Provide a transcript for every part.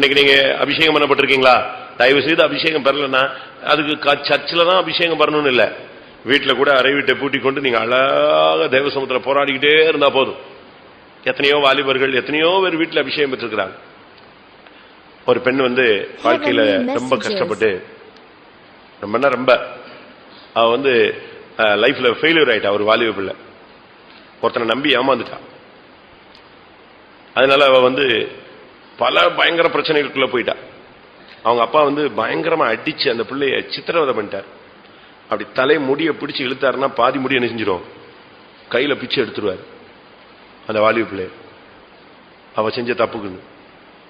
இன்னைக்கு நீங்க அபிஷேகம் பண்ணப்பட்டிருக்கீங்களா? தயவு செய்து அபிஷேகம் பெறலன்னா அதுக்கு சர்ச்சில் தான் அபிஷேகம் பண்ணணும்னு இல்லை, வீட்டில் கூட அறை வீட்டை பூட்டி கொண்டு நீங்க அழகாக தேவ சமூகத்தில் போராடிக்கிட்டே இருந்தா போதும். எத்தனையோ வாலிபர்கள் எத்தனையோ பேர் வீட்டில் அபிஷேகம் பெற்றிருக்கிறாங்க. ஒரு பெண் வாழ்க்கையில ரொம்ப கஷ்டப்பட்டு ரொம்ப அவ லைஃப்ல ஃபெயிலியர் ஆயிட்டா. ஒரு வாலிப பிள்ளை ஒருத்தனை நம்பி ஏமாந்துட்டா. அதனால அவ பல பயங்கர பிரச்சனைகளுக்குள்ள போயிட்டா. அவங்க அப்பா பயங்கரமா அடிச்சு அந்த பிள்ளைய சித்திரவதை பண்ணிட்டார். அப்படி தலை முடிய பிடிச்சு இழுத்தாருன்னா பாதி முடிய என்ன செஞ்சிடும், கையில பிச்சு எடுத்துருவாரு அந்த வாலிப பிள்ளை. அவ செஞ்ச தப்புக்குன்னு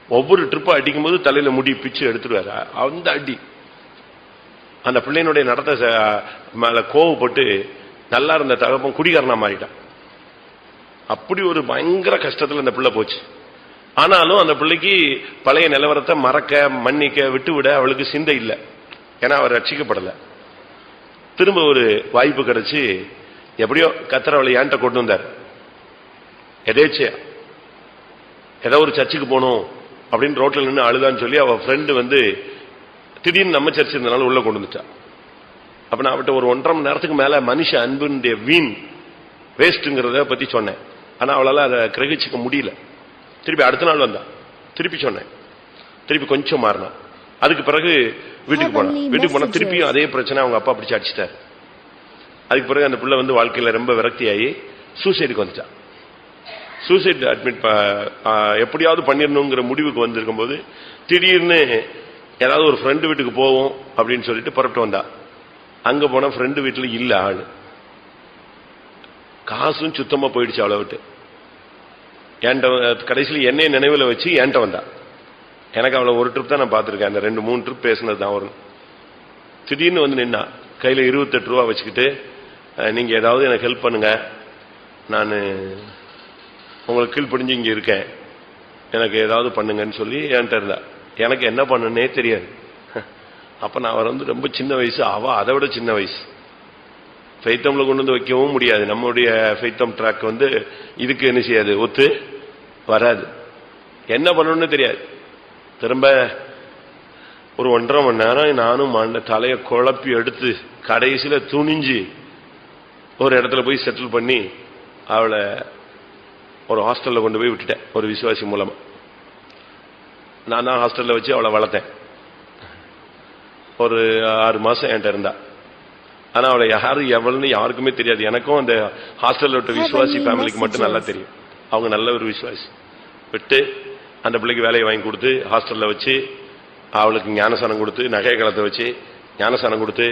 ஒவ்வொரு ட்ரிப்பா அடிக்கும் போது தலையில முடி பிச்சு எடுத்துருவாரு. அந்த அடி அந்த பிள்ளையினுடைய நடத்த மேல கோவப்பட்டு நல்லா இருந்த தகப்பன் குடிகாரனா மாறிட்டான். அப்படி ஒரு பயங்கர கஷ்டத்துல அந்த பிள்ளை போச்சு. ஆனாலும் அந்த பிள்ளைக்கு பழைய நிலவரத்தை மறக்க மன்னிக்க விட்டுவிட அவளுக்கு சிந்தை இல்லை. ஏன்னா அவர் ரட்சிக்கப்படல. திரும்ப ஒரு வாய்ப்பு கிடைச்சு எப்படியோ கத்தர் அவளை ஏன்ட்ட கொண்டு வந்தார். எதேச்சையா ஏதோ ஒரு சர்ச்சுக்கு போகணும் அப்படின்னு ரோட்ல நின்று அழுதான்னு சொல்லி அவ ஃப்ரெண்டு திடீர்னு நம்ம சர்ச்சு இருந்தனால உள்ள கொண்டு வந்துட்டா. அப்ப நான் அவட்ட ஒரு 1.5 மணி நேரத்துக்கு மேல மனுஷ அன்புடைய வீண் வேஸ்ட்ங்கிறத பத்தி சொன்னேன். ஆனா அவளால அதை கிரகிச்சுக்க முடியல. திருப்பி அடுத்த நாள் வந்தா, திருப்பி சொன்னேன், திருப்பி கொஞ்சம் மாறினா. அதுக்கு பிறகு வீட்டுக்கு போனா திருப்பியும் அதே பிரச்சனை. அவங்க அப்பா பிடிச்சு அடிச்சிட்டாரு. அதுக்கு பிறகு அந்த பிள்ளை வாழ்க்கையில ரொம்ப விரக்தியாகி சூசைடுக்கு வந்துட்டா. சூசைட் அட்மிட் எப்படியாவது பண்ணிடணுங்கிற முடிவுக்கு வந்திருக்கும் போது திடீர்னு ஏதாவது ஒரு ஃப்ரெண்டு வீட்டுக்கு போவோம் அப்படின்னு சொல்லிட்டு புறப்பட்டு வந்தா. அங்க போனா ஃப்ரெண்டு வீட்டுல இல்ல ஆளு, காசும் சுத்தமா போயிடுச்சு அவளை விட்டு. என்கிட்ட கடைசியில் என்னைய நினைவுல வச்சு என்கிட்ட வந்தா. எனக்கு அவளை ஒரு ட்ரிப் தான் நான் பார்த்திருக்கேன், அந்த 2-3 ட்ரிப் பேசினது தான் வரும். திடீர்னு நின்னா கையில 28 ரூபா வச்சுக்கிட்டு, நீங்க ஏதாவது எனக்கு ஹெல்ப் பண்ணுங்க, நான் உங்களுக்கு கீழ்ப்படிஞ்சு இங்க இருக்கேன், எனக்கு ஏதாவது பண்ணுங்கன்னு சொல்லி என்கிட்ட இருந்தா. எனக்கு என்ன பண்ணுன்னே தெரியாது. அப்ப நான் அவர் ரொம்ப சின்ன வயசு, அவ அதை விட சின்ன வயசு. ஃபெய்த்தம்ல கொண்டு வைக்கவும் முடியாது. நம்முடைய ஃபெய்த்தம் ட்ராக் இதுக்கு என்ன செய்யாது, ஒத்து வராது. என்ன பண்ணணும்னு தெரியாது. திரும்ப ஒரு 1.5 மணி நேரம் நானும் தலையை குழப்பி எடுத்து கடைசியில துணிஞ்சு ஒரு இடத்துல போய் செட்டில் பண்ணி அவளை ஒரு ஹாஸ்டல்ல கொண்டு போய் விட்டுட்டேன். ஒரு விசுவாசி மூலமா நான் தான் ஹாஸ்டல்ல வச்சு அவளை வளர்த்தேன். ஒரு 6 மாசம் என்கிட்ட இருந்தா. ஆனா அவளை யாரு எவ்வளவுன்னு யாருக்குமே தெரியாது. எனக்கும் அந்த ஹாஸ்டல்ல விட்ட விசுவாசி ஃபேமிலிக்கு மட்டும் நல்லா தெரியும். அவங்க நல்ல ஒரு விசுவாசி. விட்டு அந்த பிள்ளைக்கு வேலையை வாங்கி கொடுத்து ஹாஸ்டல்ல வச்சு அவளுக்கு ஞானசானம் கொடுத்து நகை கலத்தை வச்சு ஞானசானம் கொடுத்து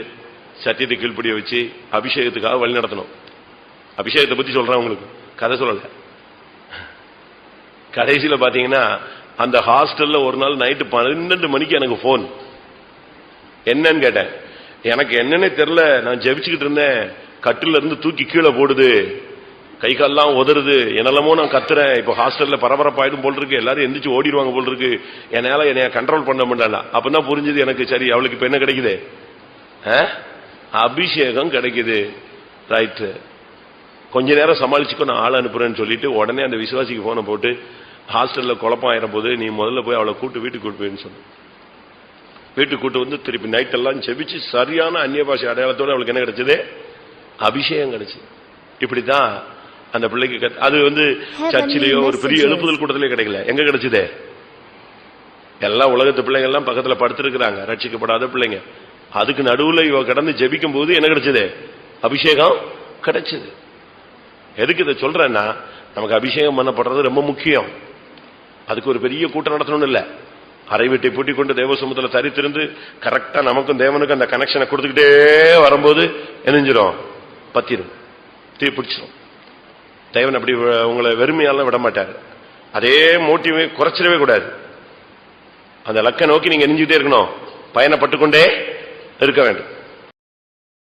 சத்தியத்தை கீழ்ப்படிய வச்சு அபிஷேகத்துக்காக வழி நடத்தணும். அபிஷேகத்தை பத்தி சொல்றேன் உங்களுக்கு, கதை சொல்லல. கடைசியில பாத்தீங்கன்னா அந்த ஹாஸ்டல்ல ஒரு நாள் நைட்டு 12 மணிக்கு எனக்கு போன். என்னன்னு கேட்டேன். எனக்கு என்னன்னே தெரியல, நான் ஜெபிச்சுக்கிட்டு இருந்தேன். கட்டில இருந்து தூக்கி கீழே போடுது, கை கால்லாம் உதறுது, என்னெல்லாமோ நான் கத்துறேன். இப்ப ஹாஸ்டல்ல பரபரப்பாயிடும் போல் இருக்கு, எல்லாரும் எந்திரிச்சு ஓடிடுவாங்க போல் இருக்கு, என்னால என்னைய கண்ட்ரோல் பண்ண முடியல. அப்பதான் புரிஞ்சது எனக்கு, சரி அவளுக்கு இப்ப என்ன கிடைக்குது, அபிஷேகம் கிடைக்குது. ரைட்டு, கொஞ்ச நேரம் சமாளிச்சுக்கோ, நான் ஆள் அனுப்புறேன்னு சொல்லிட்டு உடனே அந்த விசுவாசிக்கு போனை போட்டு, ஹாஸ்டல்ல குழப்பம் ஆயிரம் போது நீ முதல்ல போய் அவளை வீட்டுக்கு கூட்டு போயின்னு சொன்ன. வீட்டுக்கு கூட்டு திருப்பி நைட் எல்லாம் ஜெபிச்சு சரியான அந்நிய பாஷை அடையாளத்தோடு அவளுக்கு என்ன கிடைச்சது, அபிஷேகம் கிடைச்சது. இப்படிதான் அந்த பிள்ளைக்கு அது சர்ச்சிலேயோ ஒரு பெரிய எழுப்புதல் கூட்டத்திலே கிடைக்கல. எங்க கிடைச்சதே, எல்லா உலகத்து பிள்ளைங்க எல்லாம் பக்கத்துல படுத்திருக்கிறாங்க, ரட்சிக்கப்படாத பிள்ளைங்க. அதுக்கு நடுவுல இவ கடந்து ஜெபிக்கும் போது என்ன கிடைச்சது, அபிஷேகம் கிடைச்சது. எதுக்கு இதை சொல்றேன்னா, நமக்கு அபிஷேகம் பண்ணப்படுறது ரொம்ப முக்கியம். அதுக்கு ஒரு பெரிய கூட்டம் நடத்தணும் இல்ல, அறை வீட்டை பூட்டி கொண்டு தேவ சமூகத்துல தரித்திருந்து கரெக்டா நமக்கும் தேவனுக்கும் அந்த கனெக்ஷனை கொடுத்துக்கிட்டே வரும்போது என்னஞ்சிடும், பத்திரும், தீ பிடிச்சிடும். தேவன் அப்படி உங்களை வெறுமையால விட மாட்டாரு. அதே மோட்டிவே குறைச்சிடவே கூடாது. அந்த லக்கை நோக்கி நீங்க எரிஞ்சுக்கிட்டே இருக்கணும், பயணப்பட்டுக்கொண்டே இருக்க வேண்டும்.